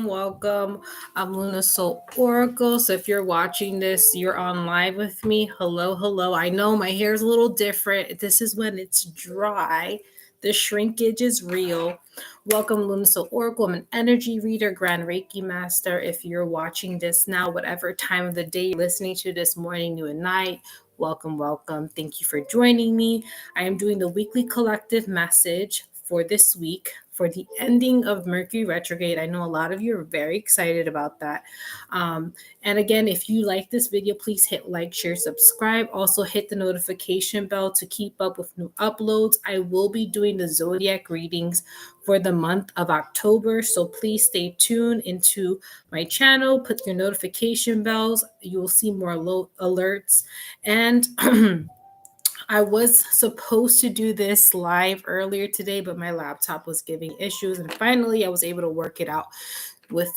Welcome. I'm Luna Soul Oracle. So if you're watching this, you're on live with me. Hello, hello. I know my hair is a little different. This is when it's dry. The shrinkage is real. Welcome, Luna Soul Oracle. I'm an energy reader, Grand Reiki Master. If you're watching this now, whatever time of the day you're listening to this morning, noon, and night, welcome, welcome. Thank you for joining me. I am doing the weekly collective message for this week for the ending of Mercury retrograde. I know a lot of you are very excited about that. And again, if you like this video, please hit like, share, subscribe. Also hit the notification bell to keep up with new uploads. I will be doing the zodiac readings for the month of October. So please stay tuned into my channel, put your notification bells. You will see more alerts. And I was supposed to do this live earlier today, but my laptop was giving issues. And finally, I was able to work it out with,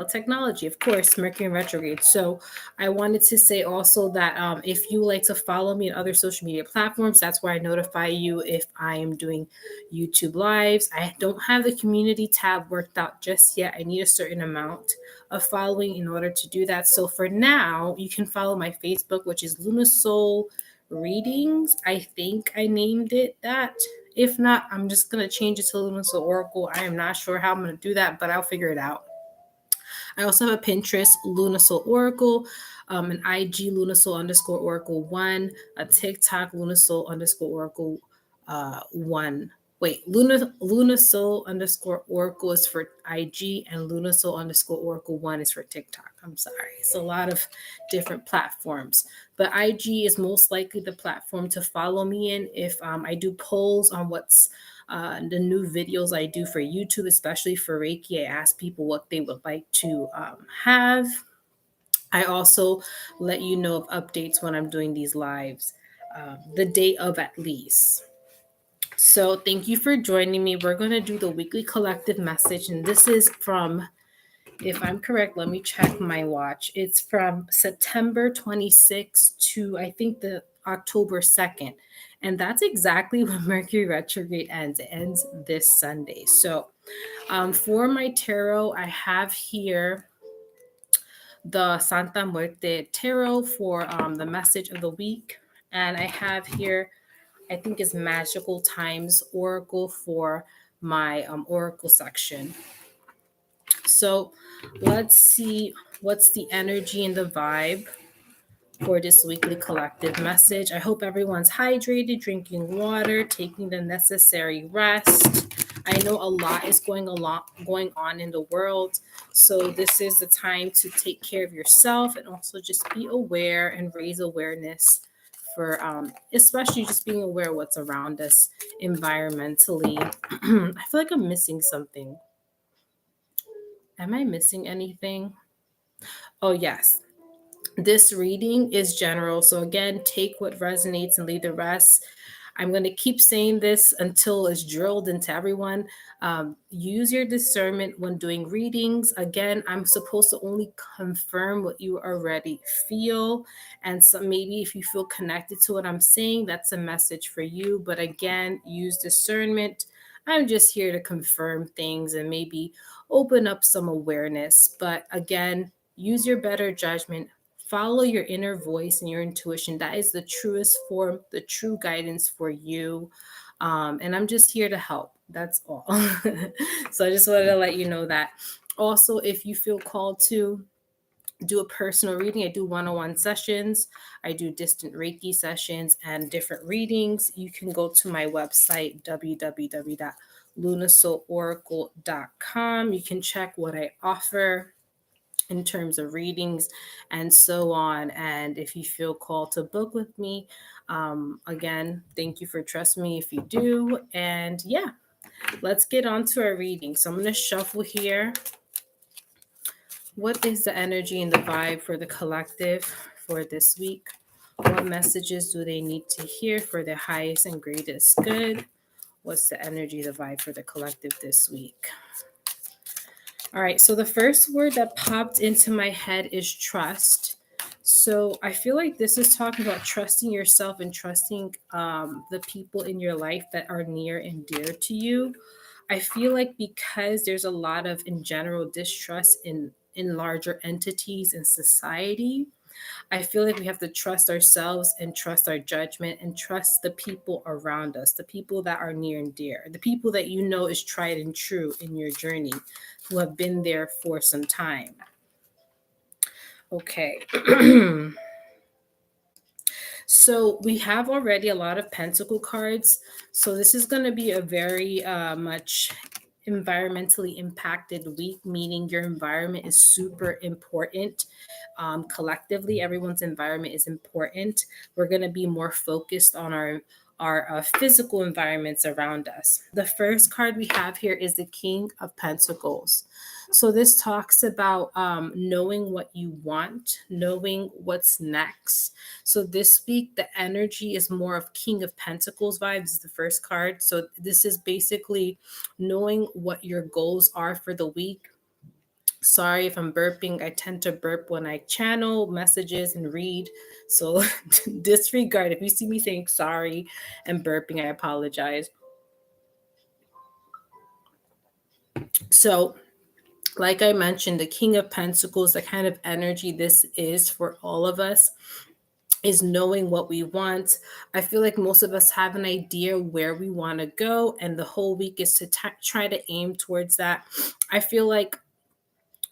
technology, of course, Mercury in retrograde. So I wanted to say also that if you like to follow me on other social media platforms, that's where I notify you if I am doing YouTube lives. I don't have the community tab worked out just yet. I need a certain amount of following in order to do that. So for now, you can follow my Facebook, which is Luna Soul Readings. I think I named it that. If not, I'm just going to change it to Luna Soul Oracle. I am not sure how I'm going to do that, but I'll figure it out. I also have a Pinterest, Luna Soul Oracle, an IG, Luna Soul _Oracle 1, a TikTok, Luna Soul _Oracle 1. Wait, Luna Soul _Oracle is for IG, and Luna Soul _Oracle 1 is for TikTok. I'm sorry. It's a lot of different platforms. But IG is most likely the platform to follow me in if I do polls on what's the new videos I do for YouTube, especially for Reiki. I ask people what they would like to have. I also let you know of updates when I'm doing these lives, the day of at least. So thank you for joining me. We're going to do the weekly collective message, and this is from, if I'm correct, let me check my watch. It's from September 26th to I think the October 2nd. And that's exactly when Mercury retrograde ends. It ends this Sunday. So for my tarot, I have here the Santa Muerte tarot for the message of the week. And I have here, I think is Magical Times Oracle for my Oracle section. So let's see what's the energy and the vibe for this weekly collective message. I hope everyone's hydrated, drinking water, taking the necessary rest. I know a lot is going on in the world. So this is the time to take care of yourself and also just be aware and raise awareness for especially just being aware of what's around us environmentally. I feel like I'm missing something. Am I missing anything? Oh, yes. This reading is general. So, again, take what resonates and leave the rest. I'm going to keep saying this until it's drilled into everyone. Use your discernment when doing readings. Again, I'm supposed to only confirm what you already feel. And so maybe if you feel connected to what I'm saying, that's a message for you. But again, use discernment. I'm just here to confirm things and maybe open up some awareness. But again, use your better judgment. Follow your inner voice and your intuition. That is the truest form, the true guidance for you. And I'm just here to help. That's all. So I just wanted to let you know that. Also, if you feel called to do a personal reading, I do one-on-one sessions. I do distant Reiki sessions and different readings. You can go to my website, www.lunasoulauracle.com. You can check what I offer in terms of readings and so on. And if you feel called to book with me, again, thank you for trusting me if you do. And yeah, let's get on to our reading. So I'm going to shuffle here. What is the energy and the vibe for the collective for this week? What messages do they need to hear for their highest and greatest good? What's the energy, the vibe for the collective this week? All right, so the first word that popped into my head is trust. So I feel like this is talking about trusting yourself and trusting the people in your life that are near and dear to you. I feel like because there's a lot of, in general, distrust in larger entities in society, I feel like we have to trust ourselves and trust our judgment and trust the people around us, the people that are near and dear, the people that you know is tried and true in your journey, who have been there for some time. Okay. So we have already a lot of pentacle cards. So this is going to be a very much environmentally impacted week, meaning your environment is super important. Collectively, everyone's environment is important. We're going to be more focused on our physical environments around us. The first card we have here is the King of Pentacles. So this talks about knowing what you want, knowing what's next. So this week, the energy is more of King of Pentacles vibes, is the first card. So this is basically knowing what your goals are for the week. Sorry if I'm burping. I tend to burp when I channel messages and read. So disregard. If you see me saying sorry and burping, I apologize. So, like I mentioned, the King of Pentacles, the kind of energy this is for all of us, is knowing what we want. I feel like most of us have an idea where we want to go, and the whole week is to try to aim towards that. I feel like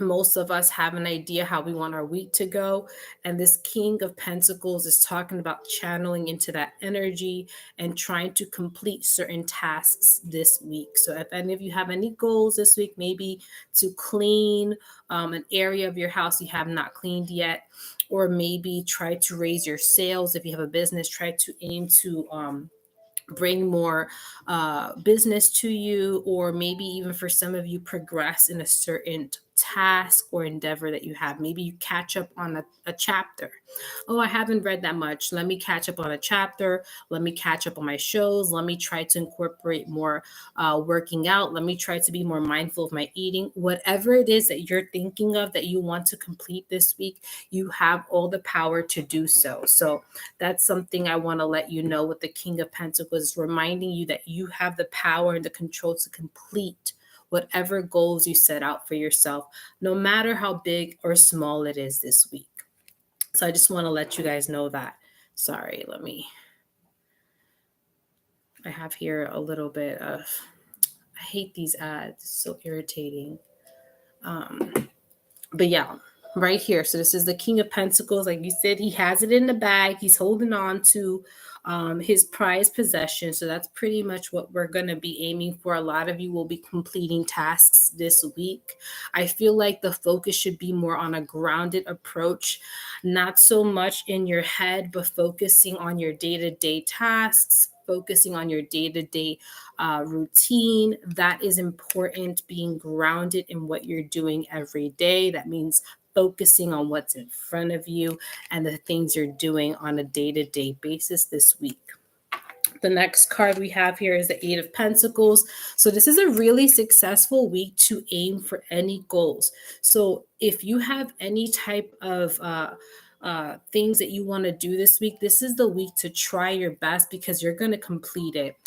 most of us have an idea how we want our week to go. And this King of Pentacles is talking about channeling into that energy and trying to complete certain tasks this week. So if any of you have any goals this week, maybe to clean an area of your house you have not cleaned yet, or maybe try to raise your sales. If you have a business, try to aim to bring more business to you, or maybe even for some of you, progress in a certain task or endeavor that you have. Maybe you catch up on a chapter. Oh, I haven't read that much. Let me catch up on a chapter. Let me catch up on my shows. Let me try to incorporate more working out. Let me try to be more mindful of my eating. Whatever it is that you're thinking of that you want to complete this week, you have all the power to do so. So that's something I want to let you know with the King of Pentacles, reminding you that you have the power and the control to complete whatever goals you set out for yourself, no matter how big or small it is this week. So I just want to let you guys know that. Sorry, I have here a little bit of, I hate these ads, it's so irritating. But yeah, right here. So this is the King of Pentacles. Like you said, he has it in the bag. He's holding on to his prized possession. So that's pretty much what we're going to be aiming for. A lot of you will be completing tasks this week. I feel like the focus should be more on a grounded approach, not so much in your head, but focusing on your day-to-day tasks, focusing on your day-to-day routine. That is important, being grounded in what you're doing every day. That means focusing on what's in front of you and the things you're doing on a day-to-day basis this week. The next card we have here is the Eight of Pentacles. So this is a really successful week to aim for any goals. So if you have any type of things that you want to do this week, this is the week to try your best because you're going to complete it.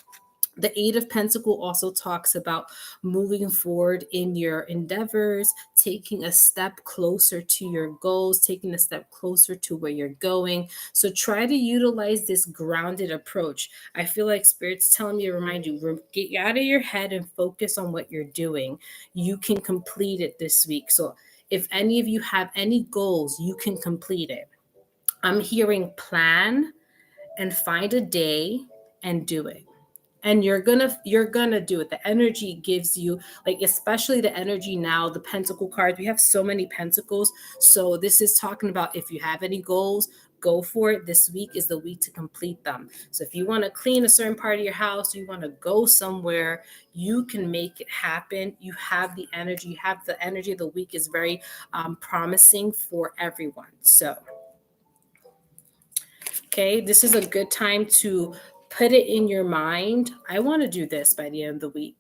The Eight of Pentacles also talks about moving forward in your endeavors, taking a step closer to your goals, taking a step closer to where you're going. So try to utilize this grounded approach. I feel like Spirit's telling me to remind you, get out of your head and focus on what you're doing. You can complete it this week. So if any of you have any goals, you can complete it. I'm hearing plan and find a day and do it, and you're gonna do it. The energy gives you, like, especially the energy now, the pentacle cards, we have so many pentacles. So this is talking about, if you have any goals, go for it. This week is the week to complete them. So if you want to clean a certain part of your house, you want to go somewhere, you can make it happen. You have the energy. You have the energy. The week is very promising for everyone. So okay, this is a good time to put it in your mind. I want to do this by the end of the week.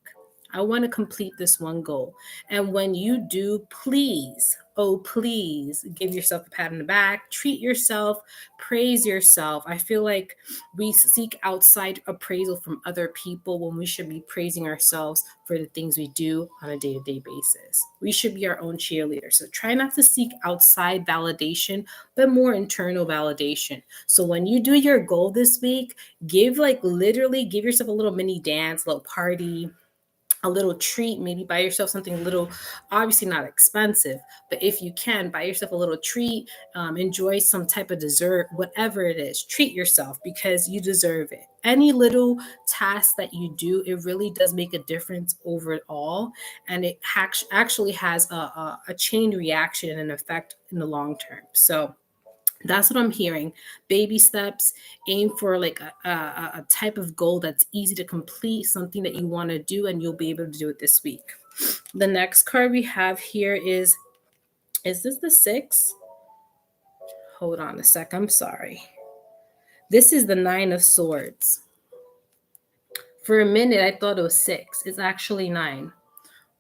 I want to complete this one goal. And when you do, please, oh, please give yourself a pat on the back, treat yourself, praise yourself. I feel like we seek outside appraisal from other people when we should be praising ourselves for the things we do on a day-to-day basis. We should be our own cheerleader. So try not to seek outside validation, but more internal validation. So when you do your goal this week, literally give yourself a little mini dance, a little party, a little treat, maybe buy yourself something a little, obviously not expensive, but if you can, buy yourself a little treat, enjoy some type of dessert, whatever it is, treat yourself because you deserve it. Any little task that you do, it really does make a difference overall. And it actually has a chain reaction and an effect in the long term. So that's what I'm hearing. Baby steps, aim for like a type of goal that's easy to complete, something that you want to do, and you'll be able to do it this week. The next card we have here is this the 6? Hold on a sec. I'm sorry. This is the 9 of Swords. For a minute, I thought it was 6. It's actually 9.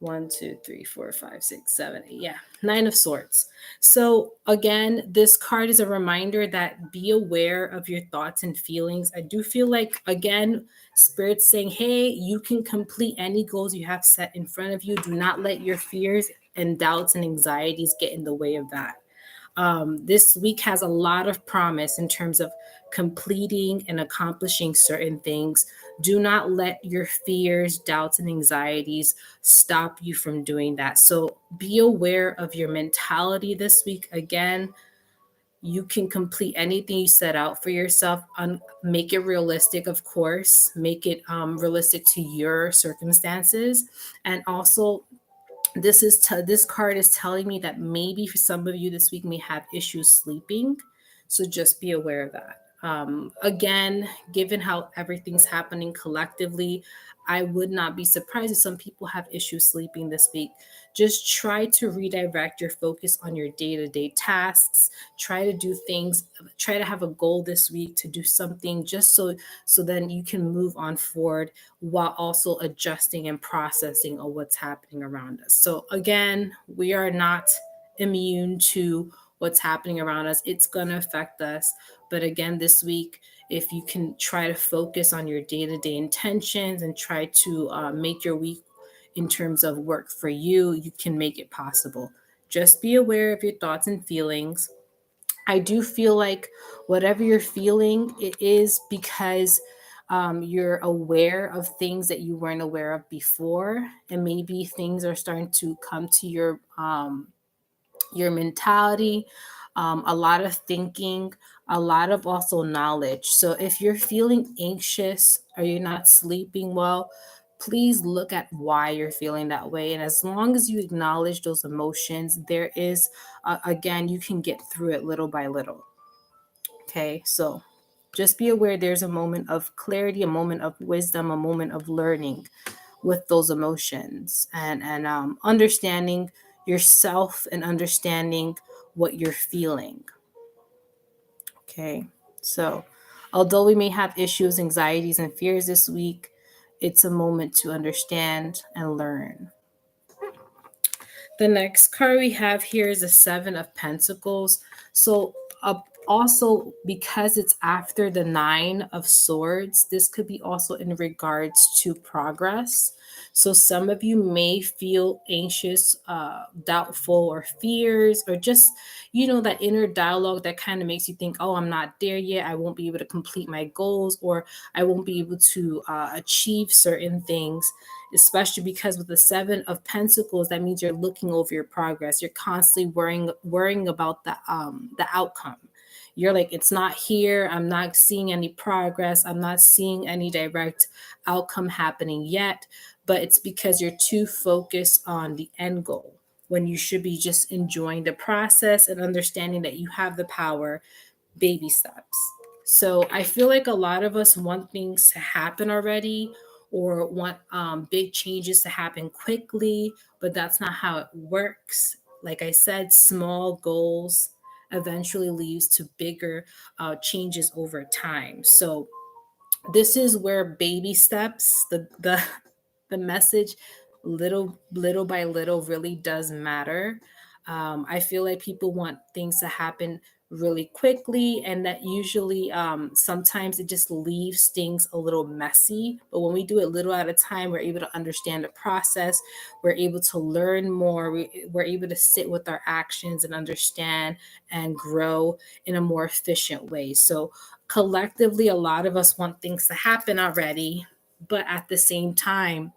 1, 2, 3, 4, 5, 6, 7, 8. Yeah, 9 of Swords. So again, this card is a reminder that be aware of your thoughts and feelings. I do feel like, again, Spirit's saying, hey, you can complete any goals you have set in front of you. Do not let your fears and doubts and anxieties get in the way of that. This week has a lot of promise in terms of completing and accomplishing certain things. Do not let your fears, doubts, and anxieties stop you from doing that. So be aware of your mentality this week. Again, you can complete anything you set out for yourself. Make it realistic, of course. Make it realistic to your circumstances. And also, this card is telling me that maybe for some of you this week may have issues sleeping, so just be aware of that. Again, given how everything's happening collectively, I would not be surprised if some people have issues sleeping this week. Just try to redirect your focus on your day-to-day tasks. Try to do things, try to have a goal this week to do something just so then you can move on forward while also adjusting and processing of what's happening around us. So again, we are not immune to what's happening around us. It's going to affect us. But again, this week, if you can try to focus on your day-to-day intentions and try to make your week in terms of work for you, you can make it possible. Just be aware of your thoughts and feelings. I do feel like whatever you're feeling, it is because you're aware of things that you weren't aware of before, and maybe things are starting to come to your mentality, a lot of thinking, a lot of also knowledge. So if you're feeling anxious or you're not sleeping well, please look at why you're feeling that way. And as long as you acknowledge those emotions, there is, again, you can get through it little by little. Okay, so just be aware there's a moment of clarity, a moment of wisdom, a moment of learning with those emotions, and understanding yourself and understanding what you're feeling. Okay, so although we may have issues, anxieties, and fears this week, it's a moment to understand and learn. The next card we have here is the 7 of Pentacles. So also, because it's after the 9 of Swords, this could be also in regards to progress. So some of you may feel anxious, doubtful, or fears, or just, that inner dialogue that kind of makes you think, oh, I'm not there yet. I won't be able to complete my goals, or I won't be able to achieve certain things, especially because with the 7 of Pentacles, that means you're looking over your progress. You're constantly worrying about the outcome. You're like, it's not here. I'm not seeing any progress. I'm not seeing any direct outcome happening yet. But it's because you're too focused on the end goal when you should be just enjoying the process and understanding that you have the power. Baby steps. So I feel like a lot of us want things to happen already, or want big changes to happen quickly, but that's not how it works. Like I said, small goals eventually leads to bigger changes over time. So this is where baby steps, the message, Little by little really does matter. I feel like people want things to happen really quickly, and that usually sometimes it just leaves things a little messy. But when we do it little at a time, we're able to understand the process, we're able to learn more, we're able to sit with our actions and understand and grow in a more efficient way. So collectively, a lot of us want things to happen already, but at the same time,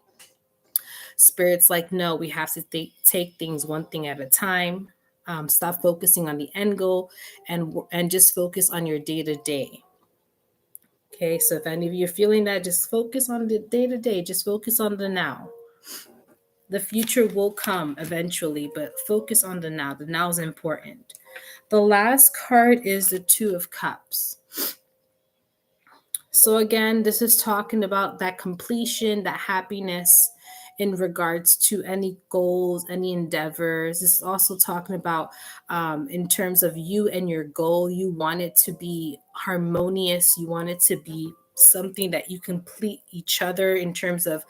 Spirit's like, no, we have to take things one thing at a time. Stop focusing on the end goal, and just focus on your day to day. Okay, so if any of you are feeling that, just focus on the day to day. Just focus on the now. The future will come eventually, but focus on the now. The now is important. The last card is the Two of Cups. So again, this is talking about that completion, that happiness in regards to any goals, any endeavors. This is also talking about in terms of you and your goal. You want it to be harmonious. You want it to be something that you complete each other in terms of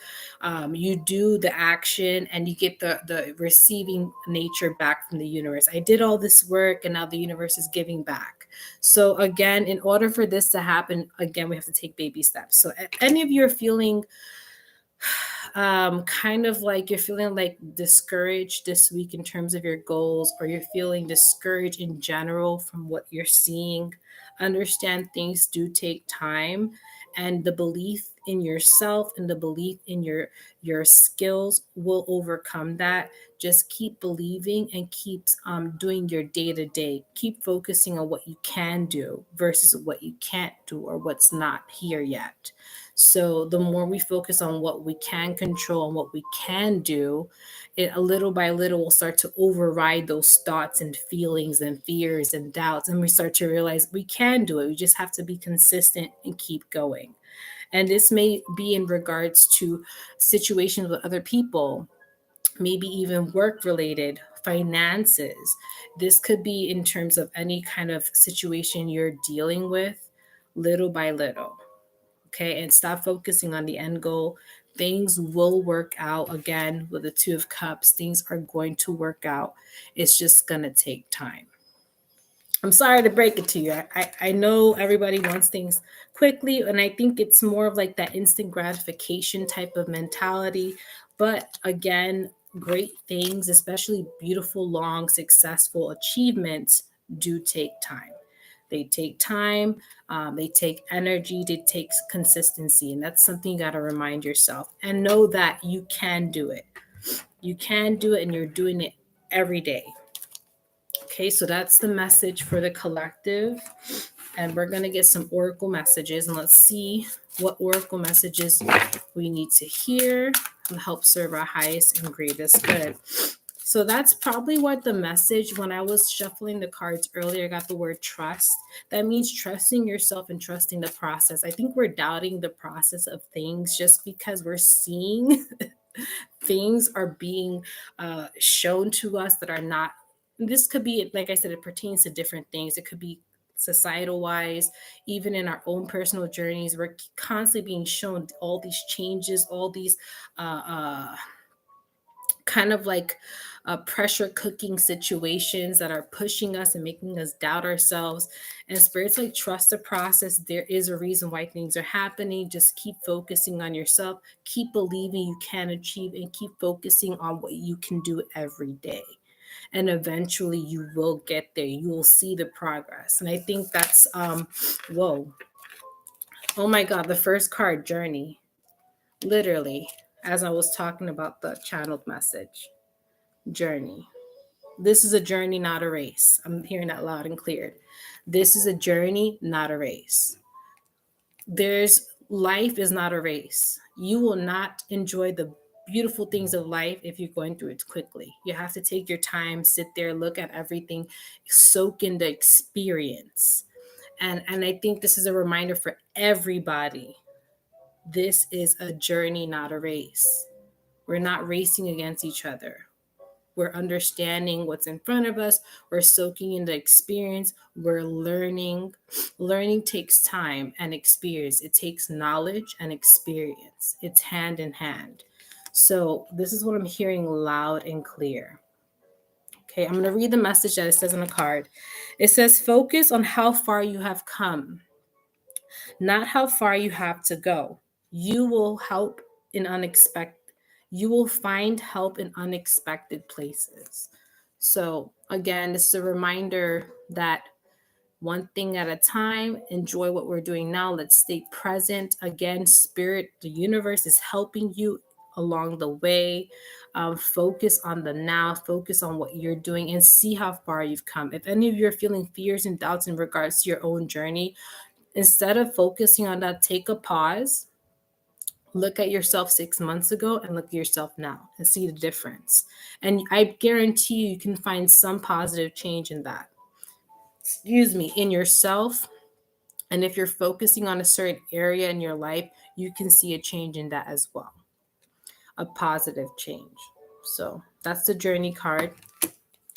you do the action and you get the receiving nature back from the universe. I did all this work and now the universe is giving back. So again, in order for this to happen, again, we have to take baby steps. So any of you are feeling kind of like you're feeling like discouraged this week in terms of your goals, or you're feeling discouraged in general from what you're seeing, understand things do take time, and the belief in yourself and the belief in your skills will overcome that. Just keep believing and keep doing your day to day. Keep focusing on what you can do versus what you can't do or what's not here yet. So the more we focus on what we can control and what we can do, it a little by little will start to override those thoughts and feelings and fears and doubts. And we start to realize we can do it. We just have to be consistent and keep going. And this may be in regards to situations with other people, maybe even work related, finances. This could be in terms of any kind of situation you're dealing with, little by little. Okay, and stop focusing on the end goal. Things will work out. Again, with the Two of Cups, things are going to work out. It's just going to take time. I'm sorry to break it to you. I know everybody wants things quickly, and I think it's more of like that instant gratification type of mentality. But again, great things, especially beautiful, long, successful achievements, do take time. They take time, they take energy, they take consistency. And that's something you got to remind yourself and know that you can do it. You can do it, and you're doing it every day. Okay, so that's the message for the collective. And we're going to get some oracle messages, and let's see what oracle messages we need to hear and help serve our highest and greatest good. So that's probably what the message, when I was shuffling the cards earlier, I got the word trust. That means trusting yourself and trusting the process. I think we're doubting the process of things just because we're seeing things are being shown to us that are not. This could be, like I said, it pertains to different things. It could be societal wise, even in our own personal journeys. We're constantly being shown all these changes, all these kind of like pressure cooking situations that are pushing us and making us doubt ourselves. And Spirit's like, trust the process. There is a reason why things are happening. Just keep focusing on yourself, keep believing you can achieve, and keep focusing on what you can do every day. And eventually you will get there. You will see the progress. And I think that's whoa. Oh my God, the first card, journey. Literally, as I was talking about the channeled message. Journey. This is a journey, not a race. I'm hearing that loud and clear. This is a journey, not a race. Life is not a race. You will not enjoy the beautiful things of life if you're going through it quickly. You have to take your time, sit there, look at everything, soak in the experience. And I think this is a reminder for everybody. This is a journey, not a race. We're not racing against each other. We're understanding what's in front of us. We're soaking in the experience. We're learning. Learning takes time and experience. It takes knowledge and experience. It's hand in hand. So this is what I'm hearing loud and clear. Okay, I'm going to read the message that it says on the card. It says, focus on how far you have come, not how far you have to go. You will help in unexpected. You will find help in unexpected places. So again, this is a reminder that one thing at a time, enjoy what we're doing now. Let's stay present. Again, spirit, the universe is helping you along the way. Focus on the now, focus on what you're doing, and see how far you've come. If any of you are feeling fears and doubts in regards to your own journey, instead of focusing on that, take a pause. Look at yourself 6 months ago and look at yourself now and see the difference. And I guarantee you can find some positive change in that. In yourself. And if you're focusing on a certain area in your life, you can see a change in that as well, a positive change. So that's the journey card.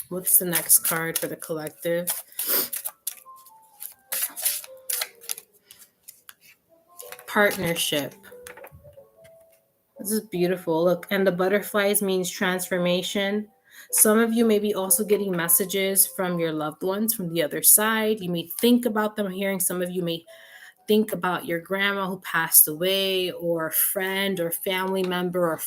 What's the next card for the collective? Partnership. This is beautiful. Look, and the butterflies means transformation. Some of you may be also getting messages from your loved ones from the other side. You may think about them hearing. Some of you may think about your grandma who passed away, or a friend or family member,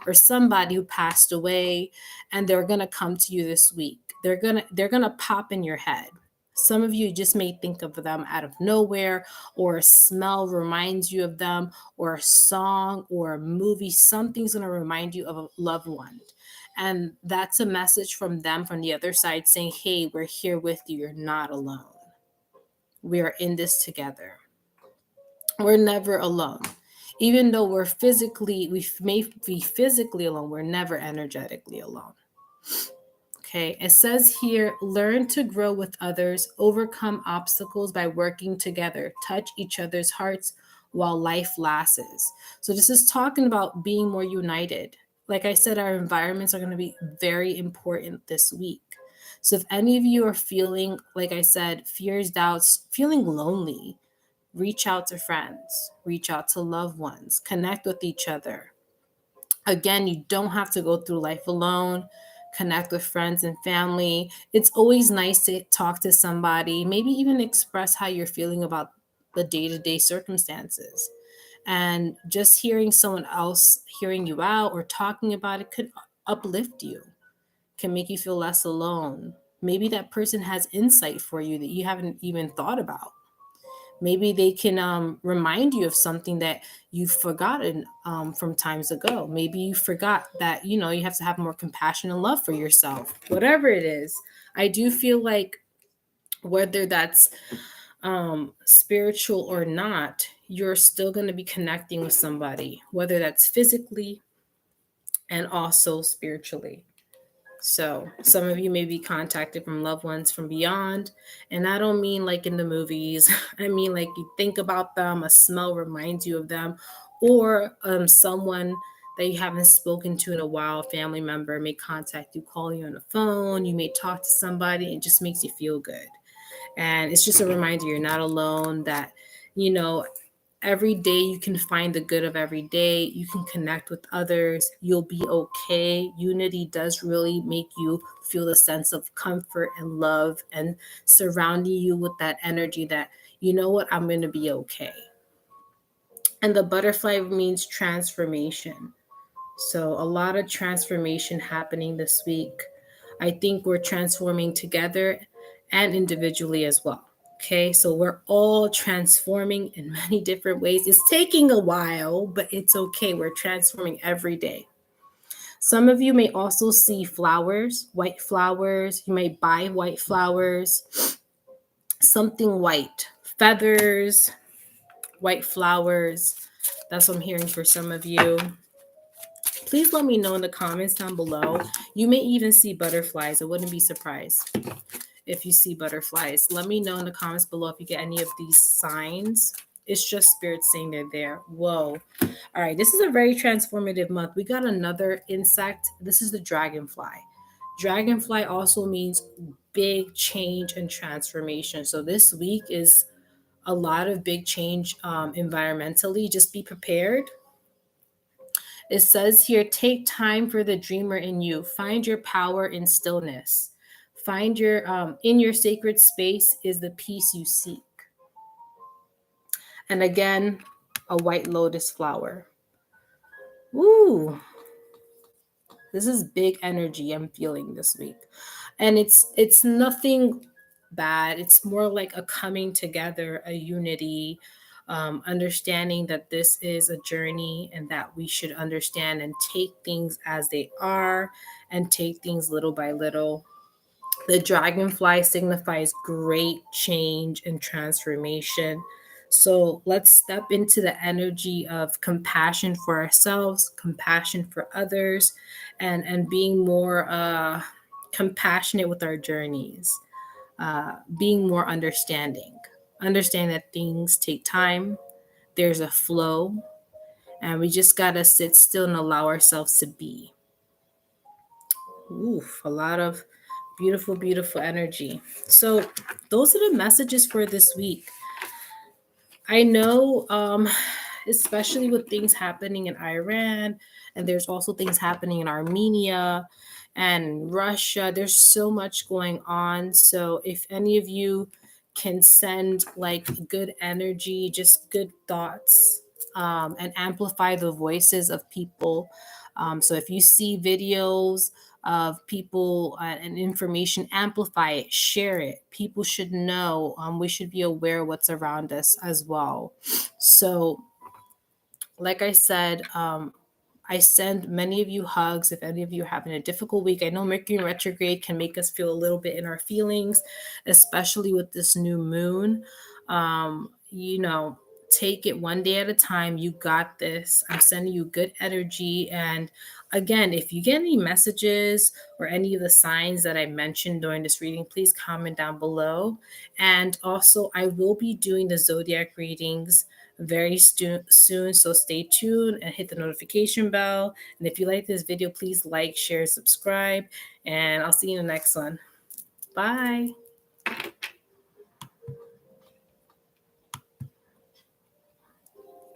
or somebody who passed away, and they're going to come to you this week. They're going to pop in your head. Some of you just may think of them out of nowhere, or a smell reminds you of them, or a song or a movie. Something's going to remind you of a loved one. And that's a message from them from the other side saying, hey, we're here with you. You're not alone. We are in this together. We're never alone. Even though we may be physically alone, we're never energetically alone. Okay, it says here, learn to grow with others, overcome obstacles by working together, touch each other's hearts while life lasts. So this is talking about being more united. Like I said, our environments are going to be very important this week. So if any of you are feeling, like I said, fears, doubts, feeling lonely, reach out to friends, reach out to loved ones, connect with each other. Again, you don't have to go through life alone. Connect with friends and family. It's always nice to talk to somebody, maybe even express how you're feeling about the day-to-day circumstances. And just hearing someone else hearing you out or talking about it could uplift you, can make you feel less alone. Maybe that person has insight for you that you haven't even thought about. Maybe they can remind you of something that you've forgotten from times ago. Maybe you forgot that, you have to have more compassion and love for yourself. Whatever it is, I do feel like whether that's spiritual or not, you're still going to be connecting with somebody, whether that's physically and also spiritually. So some of you may be contacted from loved ones from beyond. And I don't mean like in the movies. I mean like you think about them, a smell reminds you of them, or someone that you haven't spoken to in a while, a family member may contact you, call you on the phone. You may talk to somebody. It just makes you feel good. And it's just a reminder you're not alone, that, every day you can find the good of every day. You can connect with others. You'll be okay. Unity does really make you feel a sense of comfort and love, and surrounding you with that energy that, you know what, I'm going to be okay. And the butterfly means transformation. So a lot of transformation happening this week. I think we're transforming together and individually as well. Okay, so we're all transforming in many different ways. It's taking a while, but it's okay. We're transforming every day. Some of you may also see flowers, white flowers. You may buy white flowers, something white, feathers, white flowers. That's what I'm hearing for some of you. Please let me know in the comments down below. You may even see butterflies. I wouldn't be surprised if you see butterflies. Let me know in the comments below if you get any of these signs. It's just spirit saying they're there. Whoa. All right, this is a very transformative month. We got another insect. This is the dragonfly. Dragonfly also means big change and transformation. So this week is a lot of big change environmentally. Just be prepared. It says here, take time for the dreamer in you. Find your power in stillness. Find your in your sacred space is the peace you seek. And again, a white lotus flower. Woo! This is big energy I'm feeling this week. And it's nothing bad. It's more like a coming together, a unity, understanding that this is a journey and that we should understand and take things as they are and take things little by little. The dragonfly signifies great change and transformation. So let's step into the energy of compassion for ourselves, compassion for others, and being more compassionate with our journeys, being more understanding. Understand that things take time, there's a flow, and we just got to sit still and allow ourselves to be. Oof, a lot of beautiful, beautiful energy. So, those are the messages for this week. I know, especially with things happening in Iran, and there's also things happening in Armenia and Russia. There's so much going on. So, if any of you can send like good energy, just good thoughts, and amplify the voices of people. So, if you see videos, of people and information, amplify it, share it. People should know. We should be aware of what's around us as well. So, like I said, I send many of you hugs. If any of you are having a difficult week, I know Mercury retrograde can make us feel a little bit in our feelings, especially with this new moon. You know, take it one day at a time. You got this. I'm sending you good energy. And again, if you get any messages or any of the signs that I mentioned during this reading, please comment down below. And also, I will be doing the zodiac readings very soon. So stay tuned and hit the notification bell. And if you like this video, please like, share, subscribe, and I'll see you in the next one. Bye.